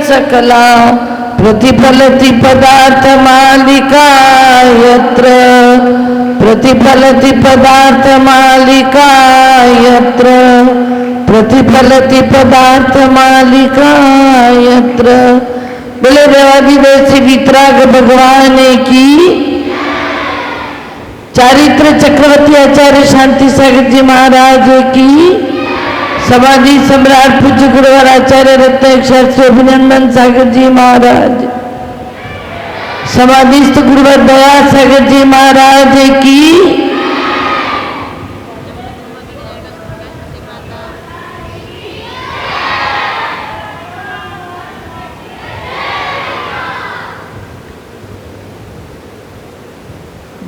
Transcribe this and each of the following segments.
सकला प्रतिफलति पदार्थ मालिका यत्र प्रतिफलति पदार्थ मालिका यत्र प्रतिफलति पदार्थ मालिका यत्र। बोले देवाधिदेव वीतराग भगवान की। चारित्र चक्रवर्ती आचार्य शांति सागर जी महाराज की। समाधि सम्राट पूज्य गुरुवर आचार्य रत्न शास्त्री अभिनंदन सागर जी महाराज। समाधिस्थ गुरुवर दया सागर जी महाराज की।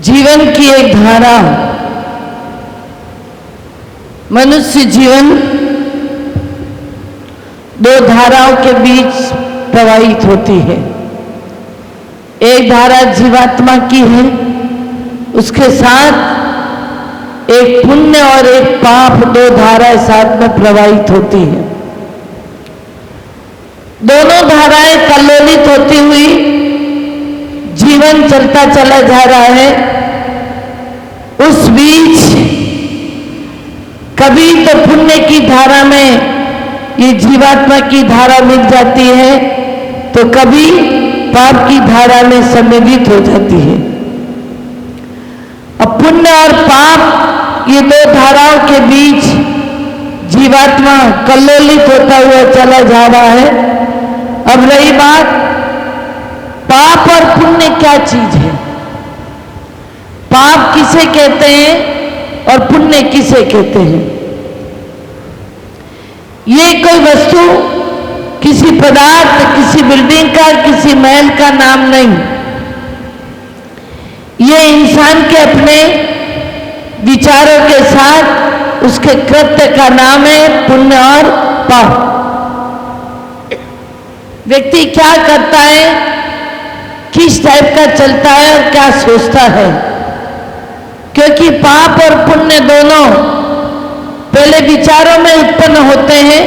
जीवन की एक धारा, मनुष्य जीवन दो धाराओं के बीच प्रवाहित होती है। एक धारा जीवात्मा की है, उसके साथ एक पुण्य और एक पाप, दो धाराएं साथ में प्रवाहित होती है। दोनों धाराएं कल्लोलित होती हुई जीवन चलता चला जा रहा है। उस बीच कभी तो पुण्य की धारा में ये जीवात्मा की धारा मिल जाती है, तो कभी पाप की धारा में सम्मिलित हो जाती है। अब पुण्य और पाप ये दो धाराओं के बीच जीवात्मा कल्लोलित होता हुआ चला जा रहा है। अब रही बात, पाप और पुण्य क्या चीज है? पाप किसे कहते हैं और पुण्य किसे कहते हैं? ये कोई वस्तु, किसी पदार्थ, किसी बिल्डिंग का, किसी महल का नाम नहीं। ये इंसान के अपने विचारों के साथ उसके कृत्य का नाम है पुण्य और पाप। व्यक्ति क्या करता है, किस टाइप का चलता है और क्या सोचता है, क्योंकि पाप और पुण्य दोनों पहले विचारों में उत्पन्न होते हैं।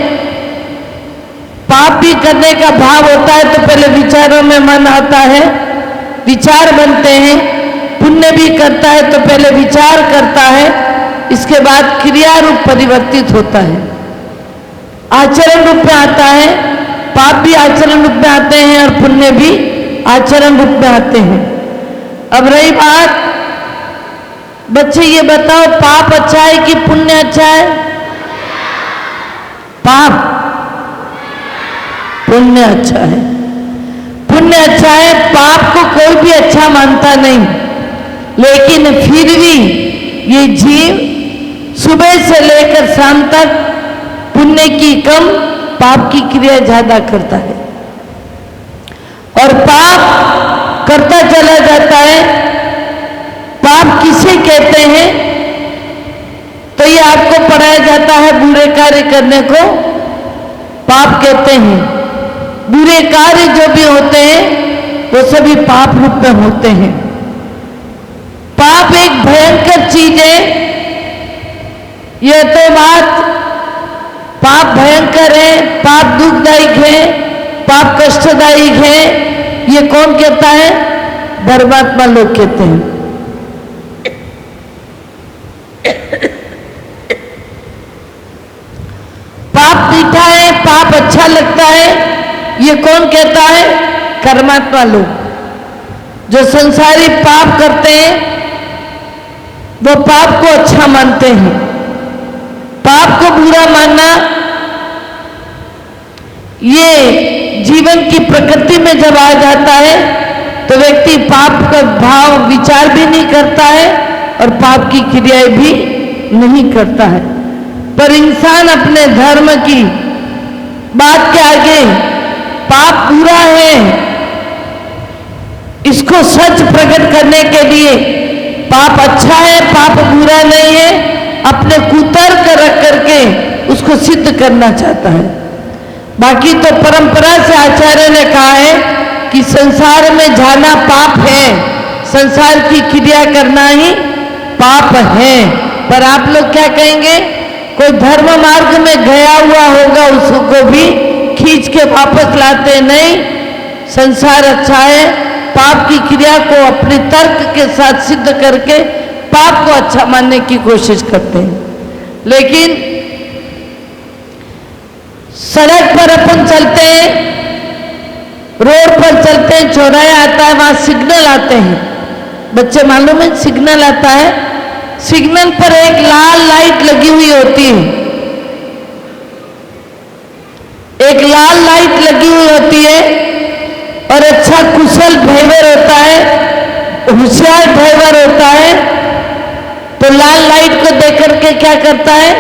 पाप भी करने का भाव होता है तो पहले विचारों में मन आता है, विचार बनते हैं। पुण्य भी करता है तो पहले विचार करता है, इसके बाद क्रिया रूप परिवर्तित होता है, आचरण रूप में आता है। पाप भी आचरण रूप में आते हैं और पुण्य भी आचरण रूप में आते हैं। अब रही बात, बच्चे ये बताओ, पाप अच्छा है कि पुण्य अच्छा है? पाप, पुण्य अच्छा है। पुण्य अच्छा है, पाप को कोई भी अच्छा मानता नहीं, लेकिन फिर भी ये जीव सुबह से लेकर शाम तक पुण्य की कम, पाप की क्रिया ज्यादा करता है और पाप करता चला जाता है। पाप किसे कहते हैं? तो ये आपको पढ़ाया जाता है, बुरे कार्य करने को पाप कहते हैं। बुरे कार्य जो भी होते हैं वो सभी पाप रूप में होते हैं। पाप एक भयंकर चीज है, यह तो बात, पाप भयंकर है, पाप दुखदायक है, पाप कष्टदायक है, ये कौन कहता है? धर्मात्मा लोग कहते हैं। पाप मीठा है, पाप अच्छा लगता है, ये कौन कहता है? कर्मात्मा लोग। जो संसारी पाप करते हैं वो पाप को अच्छा मानते हैं। पाप को बुरा मानना ये जीवन की प्रकृति में जब आ जाता है तो व्यक्ति पाप का भाव विचार भी नहीं करता है और पाप की क्रियाएं भी नहीं करता है। पर इंसान अपने धर्म की बात के आगे पाप बुरा है इसको सच प्रकट करने के लिए पाप अच्छा है, पाप बुरा नहीं है, अपने कुतर्क रख करके उसको सिद्ध करना चाहता है। बाकी तो परंपरा से आचार्य ने कहा है कि संसार में जाना पाप है, संसार की क्रिया करना ही पाप है। पर आप लोग क्या कहेंगे? कोई धर्म मार्ग में गया हुआ होगा उसको भी खींच के वापस लाते नहीं, संसार अच्छा है, पाप की क्रिया को अपने तर्क के साथ सिद्ध करके पाप को अच्छा मानने की कोशिश करते हैं। लेकिन सड़क पर अपन चलते हैं, रोड पर चलते हैं, चौराहे आता है, वहां सिग्नल आते हैं, बच्चे मालूम है सिग्नल आता है, सिग्नल पर एक लाल लाइट लगी हुई होती है, एक लाल लाइट लगी हुई होती है और अच्छा कुशल ड्राइवर होता है, होशियार ड्राइवर होता है, तो लाल लाइट को देख करके क्या करता है?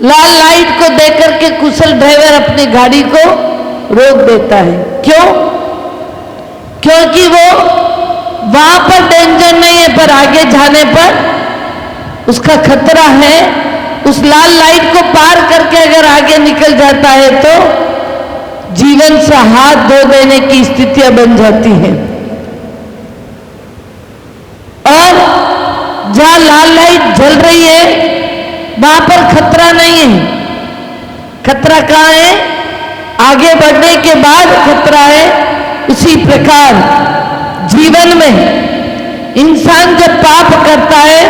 लाल लाइट को देख करके कुशल ड्राइवर अपनी गाड़ी को रोक देता है। क्यों? क्योंकि वो वहां पर डेंजर नहीं है, पर आगे जाने पर उसका खतरा है। उस लाल लाइट को पार करके अगर आगे निकल जाता है तो जीवन से हाथ धो देने की स्थितियां बन जाती हैं। और जहां लाल लाइट जल रही है वहां पर खतरा नहीं है। खतरा कहां है? आगे बढ़ने के बाद खतरा है। उसी प्रकार जीवन में इंसान जब पाप करता है,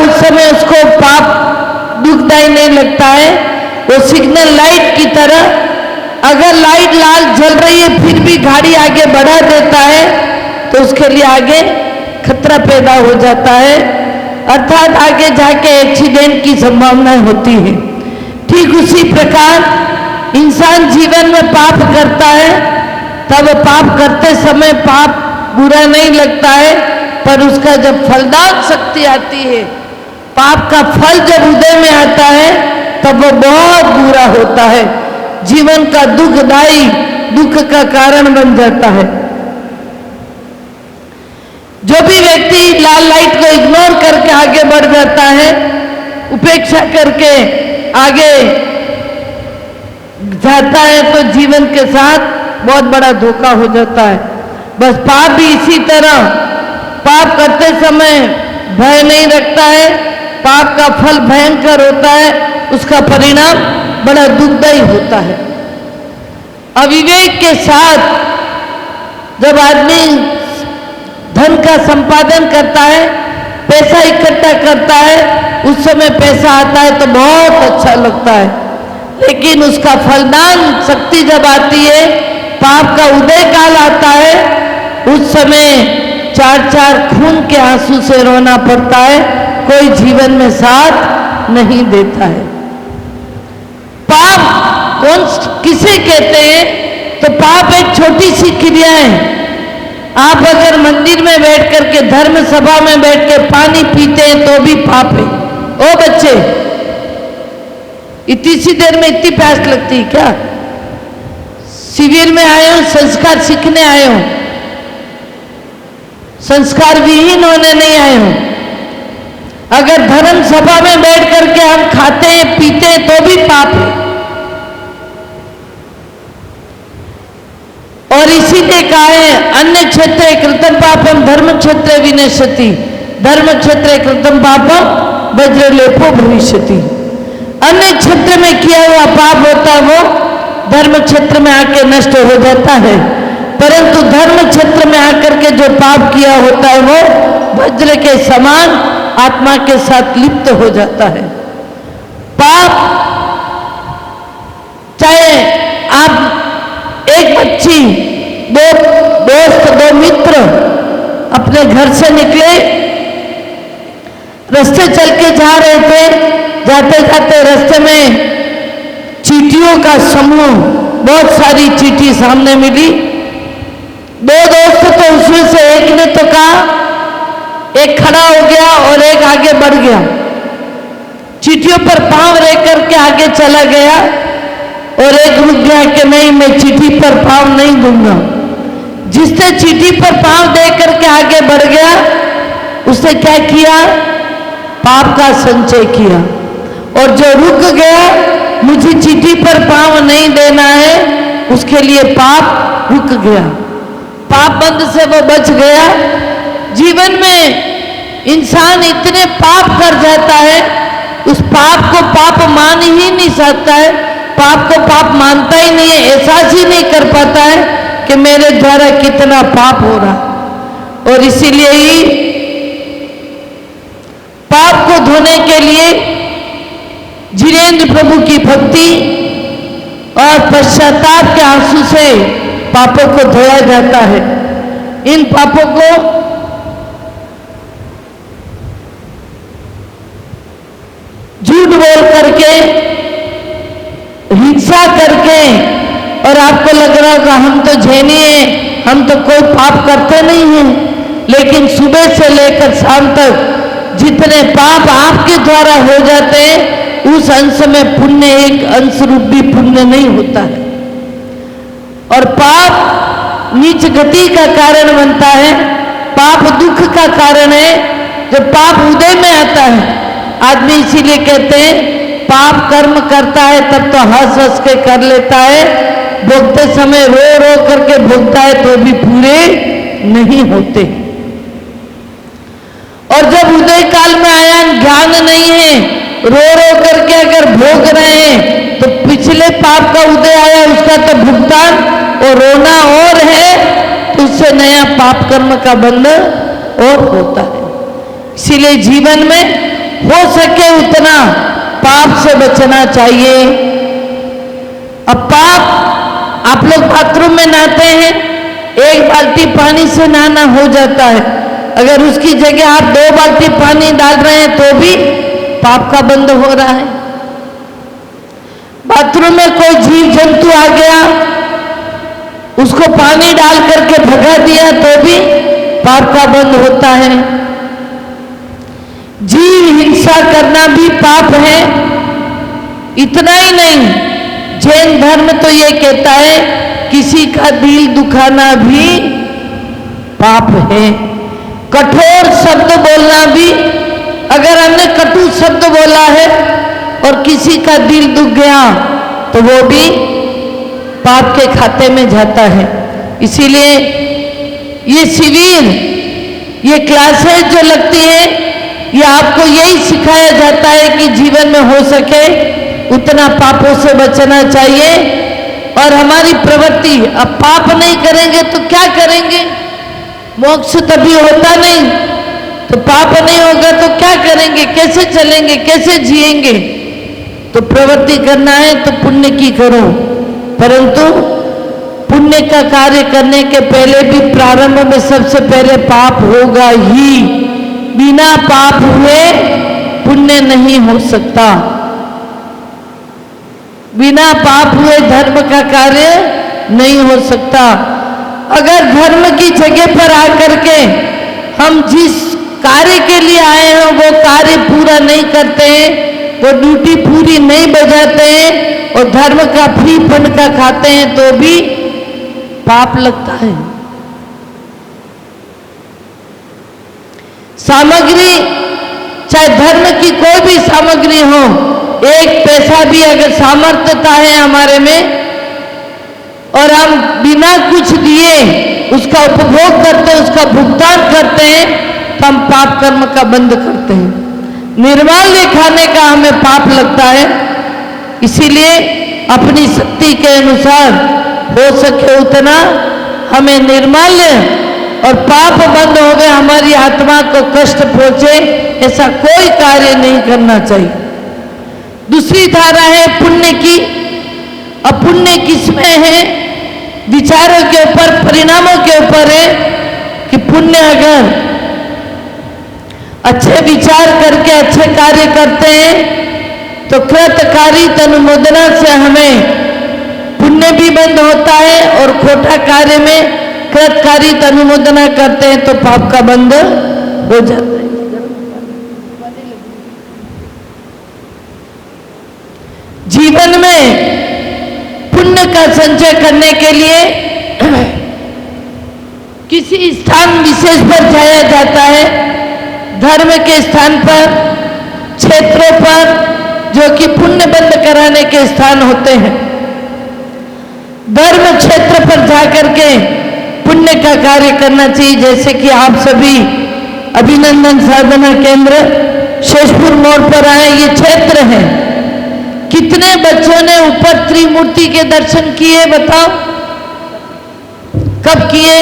उस समय उसको पाप दुखदायी नहीं लगता है। वो सिग्नल लाइट की तरह अगर लाइट लाल जल रही है फिर भी गाड़ी आगे बढ़ा देता है तो उसके लिए आगे खतरा पैदा हो जाता है, अर्थात आगे जाके एक्सीडेंट की संभावना होती है। ठीक उसी प्रकार इंसान जीवन में पाप करता है, तब पाप करते समय पाप बुरा नहीं लगता है, पर उसका जब फलदान शक्ति आती है, पाप का फल जब उदय में आता है तब वो बहुत बुरा होता है, जीवन का दुखदायी दुख का कारण बन जाता है। जो भी व्यक्ति लाल लाइट को इग्नोर करके आगे बढ़ जाता है, उपेक्षा करके आगे जाता है, तो जीवन के साथ बहुत बड़ा धोखा हो जाता है। बस पाप भी इसी तरह, पाप करते समय भय नहीं रखता है, पाप का फल भयंकर होता है, उसका परिणाम बड़ा दुखदायी होता है। अविवेक के साथ जब आदमी धन का संपादन करता है, पैसा इकट्ठा करता है, उस समय पैसा आता है तो बहुत अच्छा लगता है, लेकिन उसका फलदान शक्ति जब आती है, पाप का उदय काल आता है, उस समय चार खून के आंसू से रोना पड़ता है, कोई जीवन में साथ नहीं देता है। पाप कौन किसे कहते हैं? तो पाप एक छोटी सी क्रिया है। आप अगर मंदिर में बैठ करके, धर्म सभा में बैठ के पानी पीते हैं तो भी पाप है। ओ बच्चे, इतनी सी देर में इतनी प्यास लगती है क्या? शिविर में आए हो, संस्कार सीखने आए हो, संस्कार विहीन होने नहीं आए हो। अगर धर्म सभा में बैठ करके हम खाते हैं पीते हैं तो भी पाप है। और इसीलिए कहा है, अन्य क्षेत्रे कृतं पापम धर्म क्षेत्रे विनश्यति, धर्म क्षेत्रे कृतं पापम वज्रलेपो भविष्यति। अन्य क्षेत्र में किया हुआ पाप होता है वो धर्म क्षेत्र में आके नष्ट हो जाता है, परंतु धर्म क्षेत्र में आकर के जो पाप किया होता है वो वज्र के समान आत्मा के साथ लिप्त हो जाता है। पाप, चाहे आप एक बच्ची, दो दोस्त, दो मित्र अपने घर से निकले, रास्ते चल के जा रहे थे, जाते जाते रास्ते में चींटियों का समूह, बहुत सारी चींटी सामने मिली। दो दोस्त तो उसमें से एक ने तो कहा, एक खड़ा हो गया और एक आगे बढ़ गया, चींटियों पर पांव रख करके आगे चला गया, और एक रुक गया कि नहीं, मैं चींटी पर पांव नहीं दूंगा। जिसने चींटी पर पांव दे करके आगे बढ़ गया, उसने क्या किया? पाप का संचय किया। और जो रुक गया, मुझे चींटी पर पांव नहीं देना है, उसके लिए पाप रुक गया, पाप बंद से वो बच गया। जीवन में इंसान इतने पाप कर जाता है, उस पाप को पाप मान ही नहीं सकता है, पाप को पाप मानता ही नहीं है, एहसास ही नहीं कर पाता है कि मेरे द्वारा कितना पाप हो रहा। और इसीलिए ही पाप को धोने के लिए जिनेंद्र प्रभु की भक्ति और पश्चाताप के आंसू से पापों को धोया जाता है। इन पापों को झूठ बोल करके, हिंसा करके, और आपको लग रहा होगा हम तो जैनी हैं, हम तो कोई पाप करते नहीं हैं, लेकिन सुबह से लेकर शाम तक जितने पाप आपके द्वारा हो जाते हैं, उस अंश में पुण्य एक अंश रूप भी पुण्य नहीं होता है। और पाप नीच गति का कारण बनता है, पाप दुख का कारण है। जब पाप उदय में आता है, आदमी इसीलिए कहते हैं पाप कर्म करता है तब तो हंस हंस के कर लेता है, भोगते समय रो रो करके भोगता है तो भी पूरे नहीं होते। और जब उदय काल में आया ज्ञान नहीं है, रो रो करके अगर भोग रहे हैं तो पिछले पाप का उदय आया, उसका तो भुगतान और रोना और है, तो उससे नया पाप कर्म का बंधन और होता है। इसीलिए जीवन में हो सके उतना पाप से बचना चाहिए। अब पाप, आप लोग बाथरूम में नहाते हैं, एक बाल्टी पानी से नहाना हो जाता है, अगर उसकी जगह आप 2 बाल्टी पानी डाल रहे हैं तो भी पाप का बंध हो रहा है। बाथरूम में कोई जीव जंतु आ गया, उसको पानी डाल करके भगा दिया तो भी पाप का बंध होता है। जीव हिंसा करना भी पाप है। इतना ही नहीं, जैन धर्म तो ये कहता है किसी का दिल दुखाना भी पाप है। कठोर शब्द बोलना भी, अगर हमने कटु शब्द बोला है और किसी का दिल दुख गया तो वो भी पाप के खाते में जाता है। इसीलिए ये शिविर, ये क्लासेस जो लगती है, ये आपको यही सिखाया जाता है कि जीवन में हो सके उतना पापों से बचना चाहिए। और हमारी प्रवृत्ति, अब पाप नहीं करेंगे तो क्या करेंगे, मोक्ष तभी होता नहीं, तो पाप नहीं होगा तो क्या करेंगे, कैसे चलेंगे, कैसे जिएंगे। तो प्रवृत्ति करना है तो पुण्य की करो, परंतु पुण्य का कार्य करने के पहले भी प्रारंभ में सबसे पहले पाप होगा ही। बिना पाप हुए पुण्य नहीं हो सकता, बिना पाप हुए धर्म का कार्य नहीं हो सकता। अगर धर्म की जगह पर आकर के हम जिस कार्य के लिए आए हैं वो कार्य पूरा नहीं करते हैं, वो ड्यूटी पूरी नहीं बजाते हैं और धर्म का फ्री फंड का खाते हैं तो भी पाप लगता है। सामग्री, चाहे धर्म की कोई भी सामग्री हो, एक पैसा भी अगर सामर्थ्यता है हमारे में और हम बिना कुछ दिए उसका उपभोग करते हैं, उसका भुगतान करते हैं, तो हम पाप कर्म का बंध करते हैं। निर्माल्य खाने का हमें पाप लगता है। इसीलिए अपनी शक्ति के अनुसार हो सके उतना हमें निर्माल्य और पाप बंद हो गए, हमारी आत्मा को कष्ट पहुंचे, ऐसा कोई कार्य नहीं करना चाहिए। दूसरी धारा है पुण्य की। अब पुण्य किसमें है, विचारों के ऊपर, परिणामों के ऊपर है कि पुण्य अगर अच्छे विचार करके अच्छे कार्य करते हैं तो कृतकारी तनुमोदना से हमें पुण्य भी बंद होता है और खोटा कार्य में कृतकारी तनुमोदना करते हैं तो पाप का बंध हो जाता है। जीवन में पुण्य का संचय करने के लिए किसी स्थान विशेष पर जाया जाता है, धर्म के स्थान पर, क्षेत्रों पर जो कि पुण्य बंद कराने के स्थान होते हैं। धर्म क्षेत्र पर जाकर के पुण्य का कार्य करना चाहिए। जैसे कि आप सभी अभिनंदन साधना केंद्र शेषपुर मोड़ पर आए, ये क्षेत्र है। कितने बच्चों ने ऊपर त्रिमूर्ति के दर्शन किए बताओ? कब किए?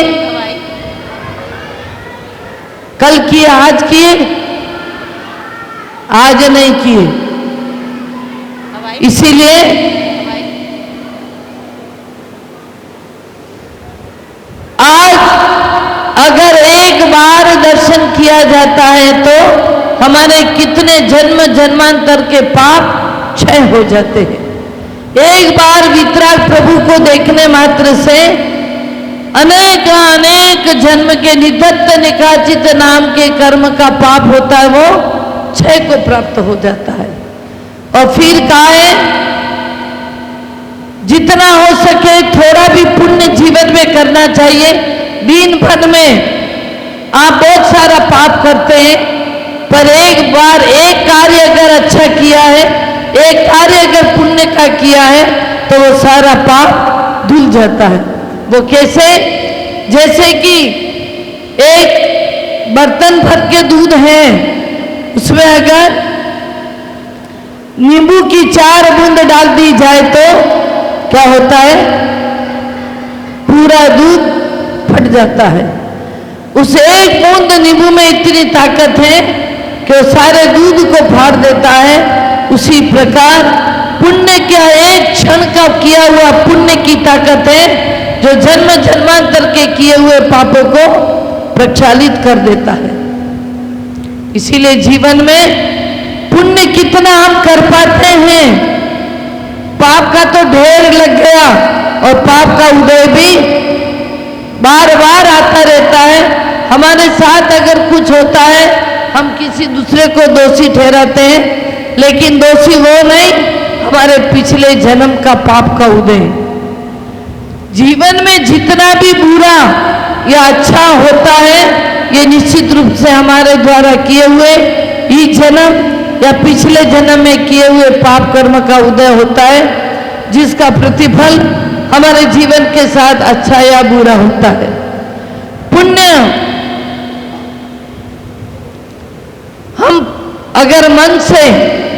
कल किए? आज किए? आज नहीं किए। इसीलिए आज अगर एक बार दर्शन किया जाता है तो हमारे कितने जन्म जन्मांतर के पाप क्षय हो जाते हैं। एक बार वितराग प्रभु को देखने मात्र से अनेक अनेक जन्म के निधत्त निकाचित नाम के कर्म का पाप होता है, वो क्षय को प्राप्त हो जाता है। और फिर कहा है जितना हो सके थोड़ा भी पुण्य जीवन में करना चाहिए। दिन भर में आप बहुत सारा पाप करते हैं, पर एक बार एक कार्य अगर अच्छा किया है, एक कार्य अगर पुण्य का किया है, तो वो सारा पाप धुल जाता है। वो कैसे? जैसे कि एक बर्तन भर के दूध है, उसमें अगर नींबू की 4 बूंद डाल दी जाए तो क्या होता है? पूरा दूध फट जाता है। उस एक बूंद नींबू में इतनी ताकत है कि वो सारे दूध को फाड़ देता है। उसी प्रकार पुण्य का एक क्षण का किया हुआ पुण्य की ताकत है जो जन्म जन्मांतर के किए हुए पापों को प्रक्षालित कर देता है। इसीलिए जीवन में पुण्य कितना हम कर पाते हैं, पाप का तो ढेर लग गया और पाप का उदय भी बार बार आता रहता है। हमारे साथ अगर कुछ होता है हम किसी दूसरे को दोषी ठहराते हैं, लेकिन दोषी वो नहीं, हमारे पिछले जन्म का पाप का उदय। जीवन में जितना भी बुरा या अच्छा होता है, ये निश्चित रूप से हमारे द्वारा किए हुए इस जन्म या पिछले जन्म में किए हुए पाप कर्म का उदय होता है, जिसका प्रतिफल हमारे जीवन के साथ अच्छा या बुरा होता है। पुण्य हम अगर मन से,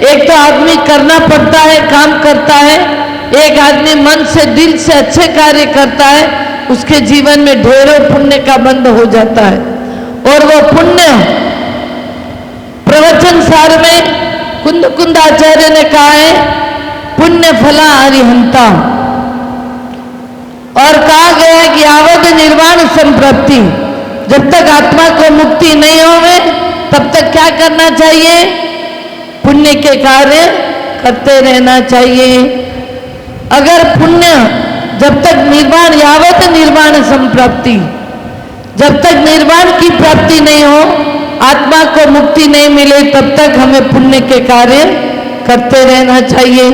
एक तो आदमी करना पड़ता है, काम करता है, एक आदमी मन से दिल से अच्छे कार्य करता है, उसके जीवन में ढेरों पुण्य का बंध हो जाता है। और वो पुण्य प्रवचन सार में कुंद कुंद आचार्य ने कहा है पुण्य फला अरिहंता, और कहा गया कि आवद निर्वाण संप्राप्ति, जब तक आत्मा को मुक्ति नहीं होवे तब तक क्या करना चाहिए? पुण्य के कार्य करते रहना चाहिए। अगर पुण्य जब तक निर्वाण, यावत निर्वाण संप्राप्ति, जब तक निर्वाण की प्राप्ति नहीं हो, आत्मा को मुक्ति नहीं मिले, तब तक हमें पुण्य के कार्य करते रहना चाहिए।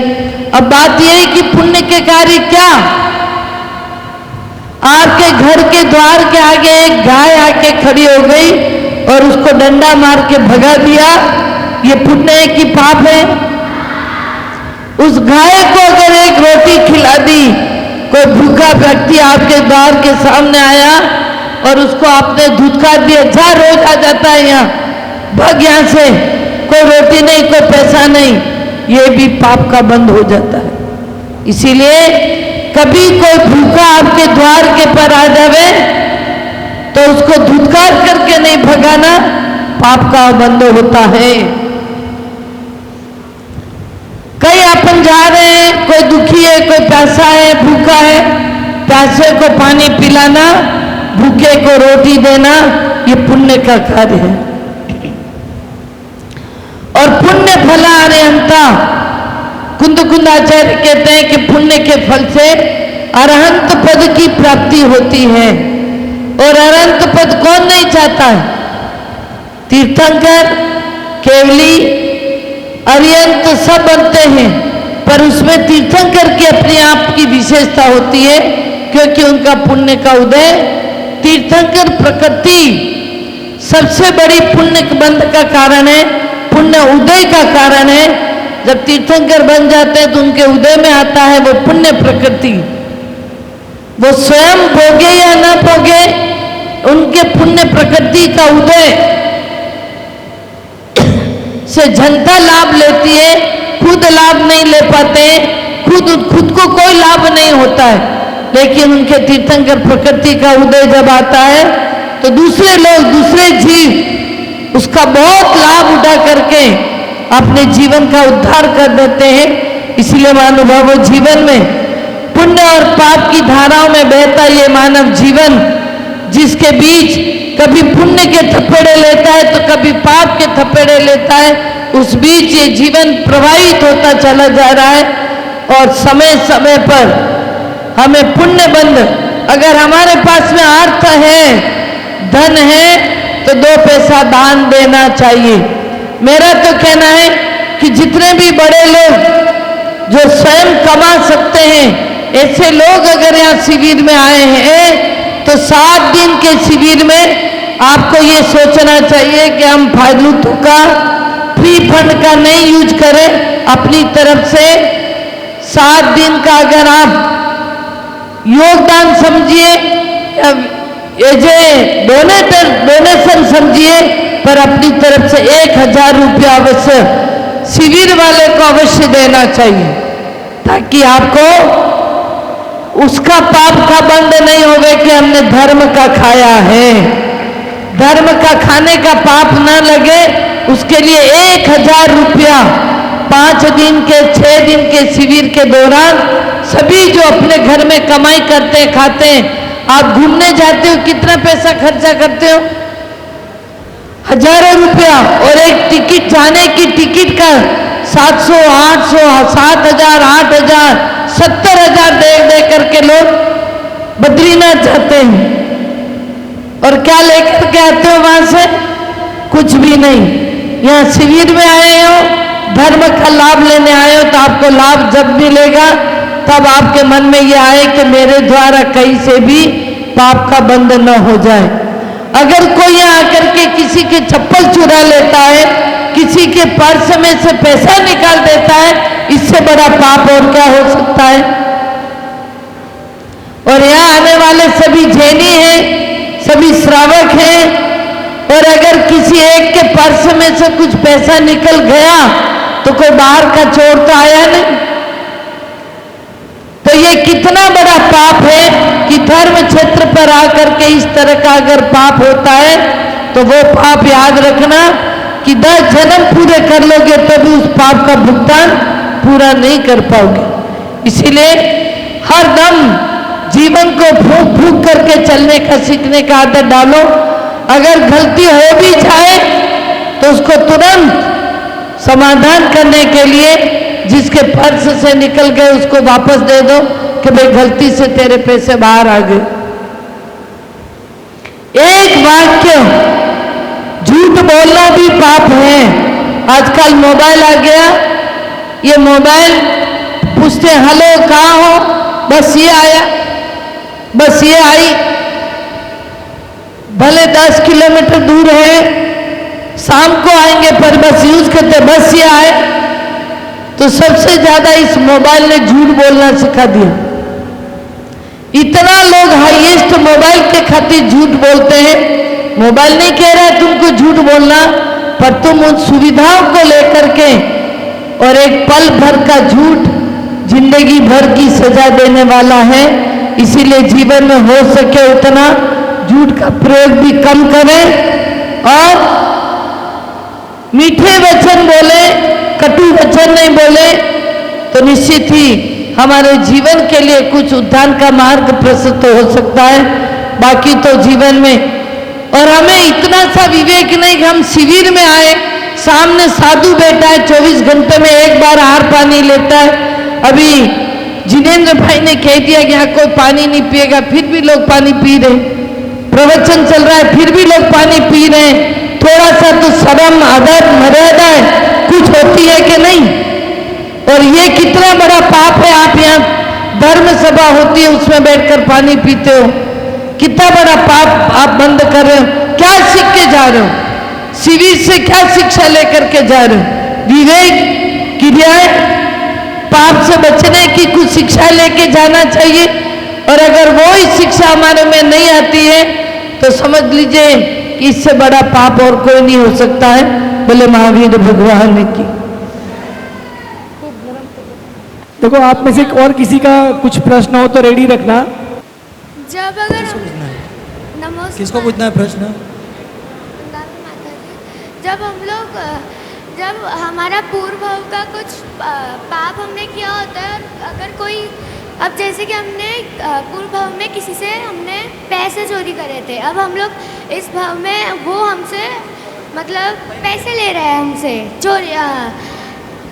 अब बात यह है कि पुण्य के कार्य क्या? आपके घर के द्वार के आगे एक गाय आके खड़ी हो गई और उसको डंडा मार के भगा दिया, ये पुण्य है कि पाप है? उस गाय को अगर एक रोटी खिला दी, कोई भूखा व्यक्ति आपके द्वार के सामने आया और उसको आपने धुतकार दिया, जा रोज आ जाता है यहाँ, भाग यहाँ से, कोई रोटी नहीं, कोई पैसा नहीं, ये भी पाप का बंद हो जाता है। इसीलिए कभी कोई भूखा आपके द्वार के पर आ जावे तो उसको धुतकार करके नहीं भगाना, पाप का बंद होता है। कई अपन जा रहे हैं, कोई दुखी है, कोई प्यासा है, भूखा है, प्यासे को पानी पिलाना, भूखे को रोटी देना, ये पुण्य का कार्य है। और पुण्य फला अरिहंता, कुंद कुंद आचार्य कहते हैं कि पुण्य के फल से अरहंत पद की प्राप्ति होती है। और अरहंत पद कौन नहीं चाहता है? तीर्थंकर, केवली, अरिहंत सब बनते हैं, पर उसमें तीर्थंकर की अपने आप की विशेषता होती है, क्योंकि उनका पुण्य का उदय, तीर्थंकर प्रकृति सबसे बड़ी पुण्य बंध का कारण है, पुण्य उदय का कारण है। जब तीर्थंकर बन जाते हैं तो उनके उदय में आता है वो पुण्य प्रकृति। वो स्वयं भोगे या न भोगे, उनके पुण्य प्रकृति का उदय उससे जनता लाभ लेती है, खुद लाभ नहीं ले पाते हैं, खुद को कोई लाभ नहीं होता है। लेकिन उनके तीर्थंकर प्रकृति का उदय जब आता है तो दूसरे लोग, दूसरे जीव उसका बहुत लाभ उठा करके अपने जीवन का उद्धार कर देते हैं। इसलिए महानुभावों, जीवन में पुण्य और पाप की धाराओं में बहता ये मानव जीवन, जिसके बीच कभी पुण्य के थप्पड़े लेता है तो कभी पाप के थप्पड़े लेता है, उस बीच ये जीवन प्रवाहित होता चला जा रहा है। और समय समय पर हमें पुण्य बंध, अगर हमारे पास में अर्थ है, धन है, तो 2 पैसा दान देना चाहिए। मेरा तो कहना है कि जितने भी बड़े लोग जो स्वयं कमा सकते हैं, ऐसे लोग अगर यहाँ शिविर में आए हैं तो 7 दिन के शिविर में आपको ये सोचना चाहिए कि हम फालतू का फ्री फंड का नहीं यूज करें। अपनी तरफ से 7 दिन का अगर आप योगदान समझिए, डोनेशन समझिए, पर अपनी तरफ से 1000 रुपया अवश्य शिविर वाले को अवश्य देना चाहिए, ताकि आपको उसका पाप का बंध नहीं होवे कि हमने धर्म का खाया है। धर्म का खाने का पाप ना लगे, उसके लिए 1000 रुपया 5 दिन के 6 दिन के शिविर के दौरान सभी जो अपने घर में कमाई करते हैं, खाते हैं, आप घूमने जाते हो, कितना पैसा खर्चा करते हो? हजारों रुपया। और एक टिकट, जाने की टिकट का 700, 800, 7000, 8000, 70,000 दे करके लोग बद्रीनाथ जाते हैं। और क्या लेकर के आते हो वहां से? कुछ भी नहीं। यहाँ शिविर में आए हो, धर्म का लाभ लेने आए हो, तो आपको लाभ जब मिलेगा तब आपके मन में यह आए कि मेरे द्वारा कहीं से भी पाप का बंध न हो जाए। अगर कोई यहाँ आकर के किसी के चप्पल चुरा लेता है, किसी के पर्स में से पैसा निकाल देता है, इससे बड़ा पाप और क्या हो सकता है? और यहाँ आने वाले सभी जैनी हैं, सभी श्रावक हैं, और अगर किसी एक के पर्स में से कुछ पैसा निकल गया तो कोई बाहर का चोर तो आया नहीं। तो ये कितना बड़ा पाप है कि धर्म क्षेत्र पर आकर के इस तरह का अगर पाप होता है तो वो पाप याद रखना कि 10 जन्म पूरे कर लोगे तो भी उस पाप का भुगतान पूरा नहीं कर पाओगे। इसीलिए हर दम जीवन को फूंक फूंक करके चलने का, सीखने का आदत डालो। अगर गलती हो भी जाए तो उसको तुरंत समाधान करने के लिए जिसके पर्स से निकल गए उसको वापस दे दो कि भाई गलती से तेरे पैसे बाहर आ गए। एक वाक्य झूठ बोलना भी पाप है। आजकल मोबाइल आ गया, ये मोबाइल पूछते हेलो कहाँ हो, बस ये आया, बस ये आई, भले 10 किलोमीटर दूर है, शाम को आएंगे पर बस यूज करते, बस ये आए। तो सबसे ज्यादा इस मोबाइल ने झूठ बोलना सिखा दिया। इतना लोग हाईएस्ट मोबाइल के खातिर झूठ बोलते हैं। मोबाइल नहीं कह रहा है तुमको झूठ बोलना, पर तुम उन सुविधाओं को लेकर के, और एक पल भर का झूठ जिंदगी भर की सजा देने वाला है। इसीलिए जीवन में हो सके उतना झूठ का प्रयोग भी कम करें और मीठे वचन बोले, कटु वचन नहीं बोले, तो निश्चित ही हमारे जीवन के लिए कुछ उद्धार का मार्ग प्रशस्त हो सकता है। बाकी तो जीवन में, और हमें इतना सा विवेक नहीं कि हम शिविर में आए, सामने साधु बैठा है 24 घंटे में एक बार आहार पानी लेता है। अभी जिनेंद्र भाई ने कह दिया कि यहाँ कोई पानी नहीं पिएगा, फिर भी लोग पानी पी रहे। प्रवचन चल रहा है फिर भी लोग पानी पी रहे हैं। थोड़ा सा तो शर्म, अदब, मर्यादा कुछ होती है कि नहीं? और ये कितना बड़ा पाप है। आप यहाँ धर्म सभा होती है उसमें बैठकर पानी पीते हो, कितना बड़ा पाप आप बंद कर रहे हो। क्या सीख के जा रहे हो? शिविर से क्या शिक्षा लेकर के जा रहे हो? विवेक, क्रियाएं, पाप से बचने की कुछ शिक्षा लेके जाना चाहिए। और अगर वो ही शिक्षा हमारे में नहीं आती है तो समझ लीजिए कि इससे बड़ा पाप और कोई नहीं हो सकता है। बोले महावीर भगवान की। देखो आप में से और किसी का कुछ प्रश्न हो तो रेडी रखना। जब अगर नमस्कार, किसको पूछना है प्रश्न? वंदना माता जी, जब हमारा पूर्व भाव का कुछ पाप हमने किया होता है, और अगर कोई, अब जैसे कि हमने पूर्व भाव में किसी से हमने पैसे चोरी करे थे, अब हम लोग इस भाव में वो हमसे मतलब पैसे ले रहे हैं हमसे, चोरी,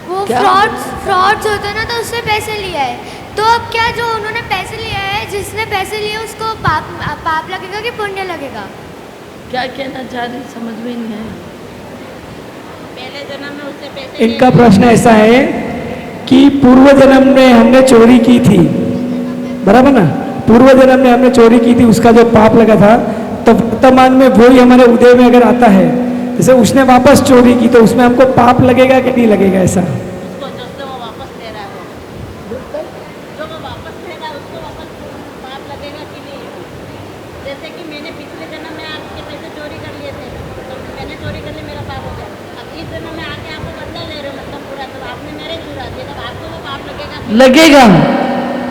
वो फ्रॉड्स होते हैं ना, तो उससे पैसे लिया है। तो अब क्या जो उन्होंने पैसे लिया है, जिसने पैसे लिए उसको पाप लगेगा कि पुण्य लगेगा? क्या कहना चाह रही समझ में नहीं आया। पहले जन्म में उससे पैसे इनका प्रश्न ऐसा है कि पूर्व जन्म में हमने चोरी की थी, बराबर ना, पूर्व जन्म में हमने चोरी की थी, उसका जो पाप लगा था, तो वर्तमान में वही हमारे उदय में अगर आता है, जैसे उसने वापस चोरी की, तो उसमें हमको पाप लगेगा कि नहीं लगेगा? ऐसा उसको जो वो वापस ले रहा है, जो वो वापस लेगा उसको वापस पाप लगेगा कि नहीं? जैसे कि मैंने पिछले जन्म में आपके पैसे चोरी कर लिए थे, तो मैंने चोरी कर लिए, मेरा पाप हो गया। अब इस जन्म में आके आपको बदला ले रहे हो, मतलब पूरा, तो आपने मेरे चुरा दिया, तब आपको वो पाप लगेगा? लगेगा।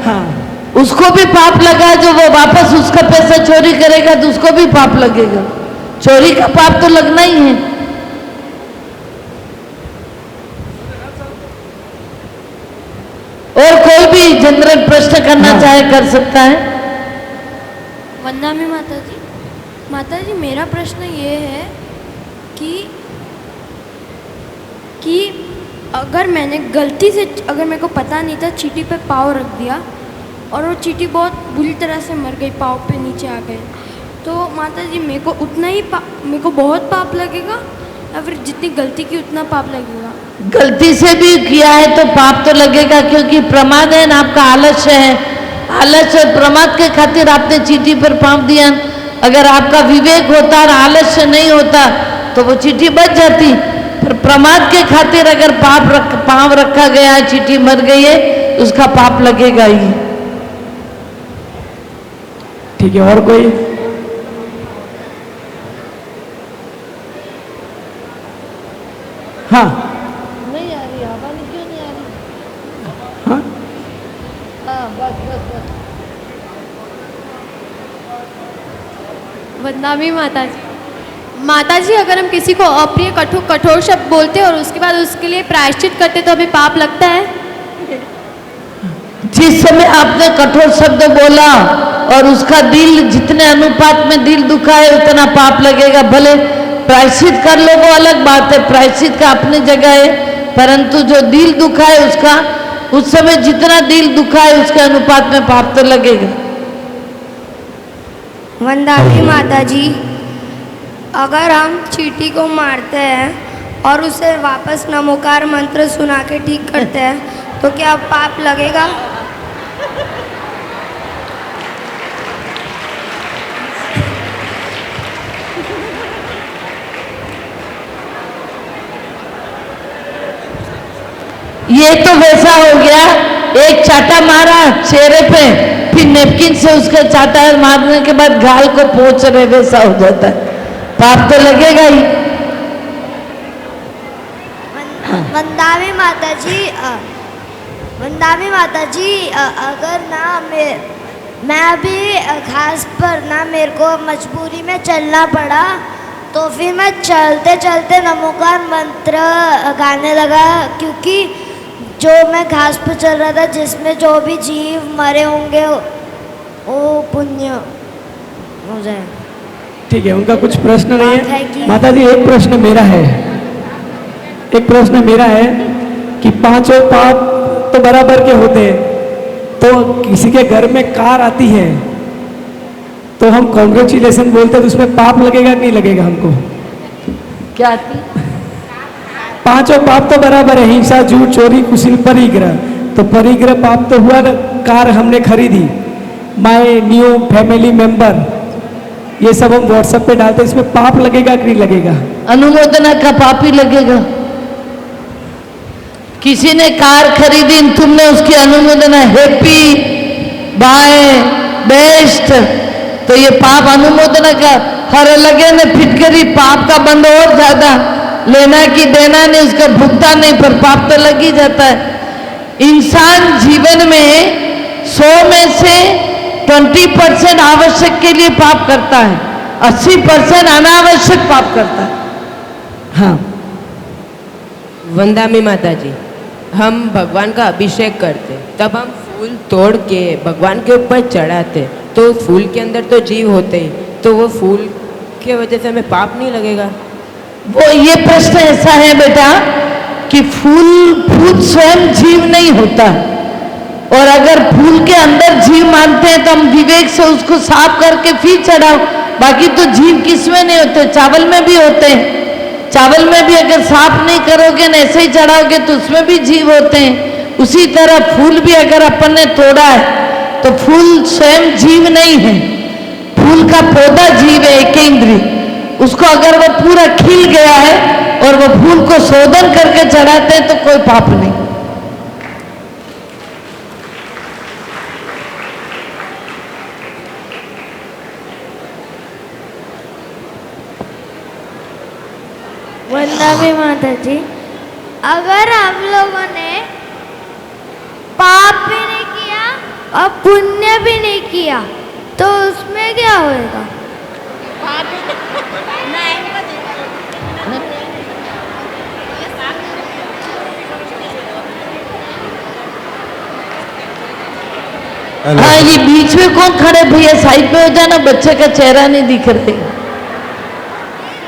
हाँ, उसको भी पाप लगा, जो वो वापस उसका पैसा चोरी करेगा तो उसको भी पाप लगेगा। चोरी का पाप तो लगना ही है। और कोई भी जनरल प्रश्न करना चाहे कर सकता है। वंदना में माता जी मेरा प्रश्न ये है कि अगर मैंने गलती से, अगर मेरे को पता नहीं था, चींटी पे पाँव रख दिया और वो चींटी बहुत बुरी तरह से मर गई, पाँव पे नीचे आ गए, तो माता जी मेरे को उतना ही मेरे को बहुत पाप लगेगा, या फिर जितनी गलती की उतना पाप लगेगा? गलती से भी किया है तो पाप तो लगेगा, क्योंकि प्रमाद है ना, आपका आलस्य है। आलस्य और प्रमाद के खातिर आपने चींटी पर पाँव दिया। अगर आपका विवेक होता और आलस्य नहीं होता तो वो चींटी बच जाती, पर प्रमाद के खातिर अगर पाँव रखा गया, चींटी मर गई है, उसका पाप लगेगा ही। ठीक है, और कोई? हाँ नहीं आ रही हवा, नहीं क्यों नहीं आ रही? हाँ, हाँ बस बस बस। वंदना माता जी, अगर हम किसी को अप्रिय कठोर शब्द बोलते हैं और उसके बाद उसके लिए प्रायश्चित करते तो हमें पाप लगता है? जिस समय आपने कठोर शब्द बोला और उसका दिल, जितने अनुपात में दिल दुखा है उतना पाप लगेगा। भले प्रायश्चित कर लो वो अलग बात है, प्रायश्चित का अपनी जगह है, परंतु जो दिल दुखा है उसका, उस समय जितना दिल दुखा है उसके अनुपात में पाप तो लगेगा। वंदना माता जी, अगर हम चींटी को मारते हैं और उसे वापस नमोकार मंत्र सुना के ठीक करते हैं तो क्या पाप लगेगा? ये तो वैसा हो गया, एक चाटा मारा चेहरे पे, फिर नेपकिन से उसके चाटा मारने के बाद गाल को पोंछ रहे, वैसा हो जाता है, पाप तो लगेगा ही। वंदना माता जी, अगर ना मैं अभी घास पर ना, मेरे को मजबूरी में चलना पड़ा, तो फिर मैं चलते चलते नमोकार मंत्र गाने लगा, क्योंकि जो मैं घास पर चल रहा था, जिसमें जो भी जीव मरे होंगे वो पुण्य हो जाए। ठीक है, उनका कुछ प्रश्न नहीं बात है कि- है। माता जी, एक प्रश्न मेरा है कि पांचों पाप तो बराबर के होते हैं, तो किसी के घर में कार आती है तो हम कॉन्ग्रेचुलेसन बोलते हैं, तो उसमें पाप लगेगा कि नहीं लगेगा हमको? क्या आती? पांचों पाप तो बराबर है, हिंसा, झूठ, चोरी, कुशील, परिग्रह। तो परिग्रह पाप तो हुआ ना, कार हमने खरीदी, माय न्यू फैमिली मेंबर, ये सब हम व्हाट्सएप पे डालते हैं, इसमें पाप लगेगा कि नहीं लगेगा? अनुमोदना का पाप ही लगेगा। किसी ने कार खरीदी, तुमने उसकी अनुमोदना हैप्पी बाय बेस्ट, तो ये पाप अनुमोदना का हर लगे ने फिटकरी, पाप का बंद और ज्यादा, लेना कि देना नहीं, उसका भुगतान नहीं, पर पाप तो लग ही जाता है। इंसान जीवन में 100 में से 20% आवश्यक के लिए पाप करता है, 80% अनावश्यक पाप करता है। हाँ, वंदामी माता जी, हम भगवान का अभिषेक करते, तब हम फूल तोड़ के भगवान के ऊपर चढ़ाते, तो फूल के अंदर तो जीव होते ही, तो वो फूल के वजह से हमें पाप नहीं लगेगा? वो ये प्रश्न ऐसा है बेटा कि फूल स्वयं जीव नहीं होता, और अगर फूल के अंदर जीव मानते हैं तो हम विवेक से उसको साफ करके फिर चढ़ाओ। बाकी तो जीव किसमें नहीं होते, चावल में भी होते हैं। चावल में भी अगर साफ नहीं करोगे न ऐसे ही चढ़ाओगे तो उसमें भी जीव होते हैं। उसी तरह फूल भी अगर अपन ने तोड़ा है तो फूल स्वयं जीव नहीं है, फूल का पौधा जीव है, एकेंद्रीय। उसको अगर वो पूरा खिल गया है और वो फूल को शोधन करके चढ़ाते हैं तो कोई पाप नहीं। वंदना माता जी, अगर हम लोगों ने पाप भी नहीं किया और पुण्य भी नहीं किया तो उसमें क्या होएगा? हाँ, ये बीच में कौन खड़े भैया, साइड में हो जाना, बच्चे का चेहरा नहीं दिख रहे।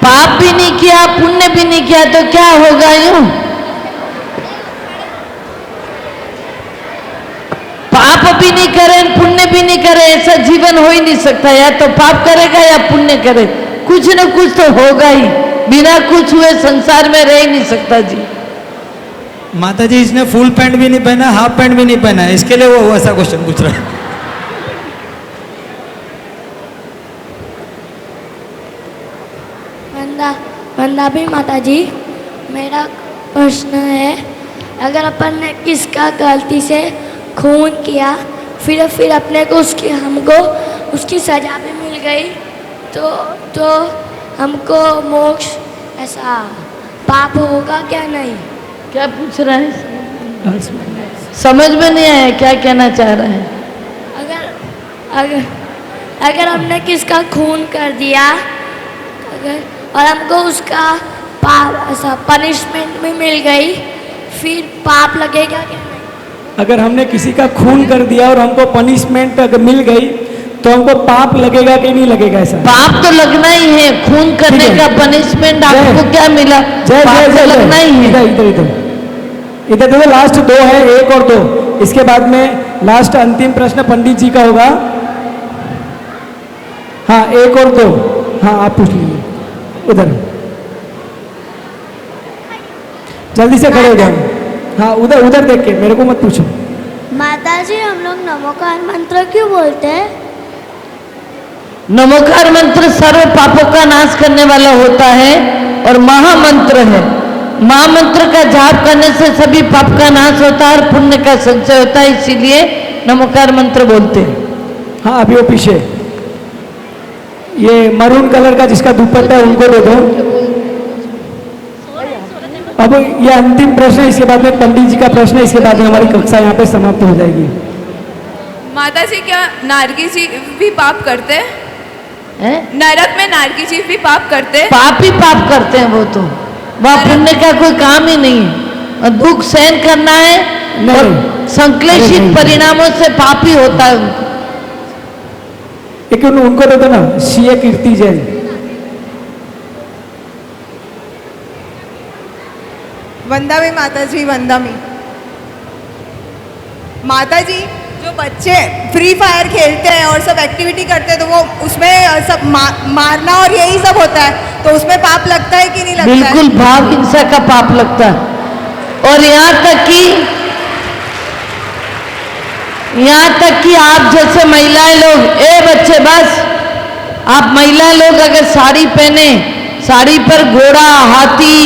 पाप भी नहीं किया, पुण्य भी नहीं किया तो क्या होगा? यूं पाप भी नहीं करे, पुण्य भी नहीं करे, ऐसा जीवन हो ही नहीं सकता। या तो पाप करेगा या पुण्य करे, कुछ न कुछ तो होगा ही। बिना कुछ हुए संसार में रह ही नहीं सकता जी। माता जी, इसने फुल पैंट भी नहीं पहना, हाफ पैंट भी नहीं पहना, इसके लिए वो ऐसा क्वेश्चन पूछ रहा है। वंदा भी माता जी, मेरा प्रश्न है, अगर अपन ने किसका गलती से खून किया, फिर अपने को हमको उसकी सजा भी मिल गई तो हमको मोक्ष ऐसा पाप होगा क्या? नहीं। क्या पूछ रहा है? समझ में नहीं आया क्या कहना चाह रहा है। अगर हमने किसका खून कर दिया और हमको उसका पाप ऐसा पनिशमेंट भी मिल गई, फिर पाप लगेगा क्या? नहीं। अगर हमने किसी का खून कर दिया और हमको पनिशमेंट अगर मिल गई तो हमको पाप लगेगा कि नहीं लगेगा? ऐसा पाप तो लगना ही है, खून करने का पनिशमेंट आपको क्या मिला? पाप तो लगना ही है। इधर देखो, लास्ट 2 है, 1 और 2। इसके बाद में लास्ट अंतिम प्रश्न पंडित जी का होगा। हाँ, 1 और 2। हाँ, आप पूछ लीजिए उधर, जल्दी से खड़े हो जाओ। हाँ, उधर देख के, मेरे को मत पूछो। माता जी, हम लोग नमोकार मंत्र क्यों बोलते हैं? नमोकार मंत्र सर्व पापों का नाश करने वाला होता है और महामंत्र है। महामंत्र का जाप करने से सभी पाप का नाश होता है और पुण्य का संचय होता है, इसीलिए नमोकार मंत्र बोलते हैं। हाँ, अभी वो पीछे ये मरून कलर का जिसका दुपट्टा है उनको दे दो। अब ये अंतिम प्रश्न है, इसके बाद में पंडित जी का प्रश्न है, इसके बाद में हमारी कक्षा यहाँ पे समाप्त हो जाएगी। माता जी, क्या नारगी जी भी पाप करते हैं? नरक में नारगी जी भी पाप करते हैं? पाप ही पाप करते हैं, वो तो वह पुण्य का कोई काम ही नहीं है। और दुख सहन करना है और संक्लेशित परिणामों से पाप ही होता है उनको। एक उनको दे दो ना, सीए कीर्ति जैन। वंदामी माता जी, वंदामी माता जी, जो बच्चे फ्री फायर खेलते हैं और सब एक्टिविटी करते हैं तो वो उसमें सब मारना और यही सब होता है, तो उसमें पाप लगता है कि नहीं लगता? बिल्कुल भाव हिंसा का पाप लगता है। और यहाँ तक कि आप जैसे महिलाएं लोग, बच्चे बस, आप महिला लोग अगर साड़ी पहने, साड़ी पर घोड़ा, हाथी,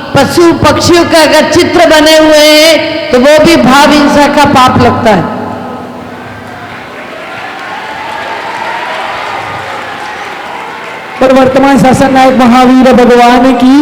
पशु पक्षियों का अगर चित्र बने हुए हैं तो वो भी भाव हिंसा का पाप लगता है। पर वर्तमान शासन नायक महावीर भगवान की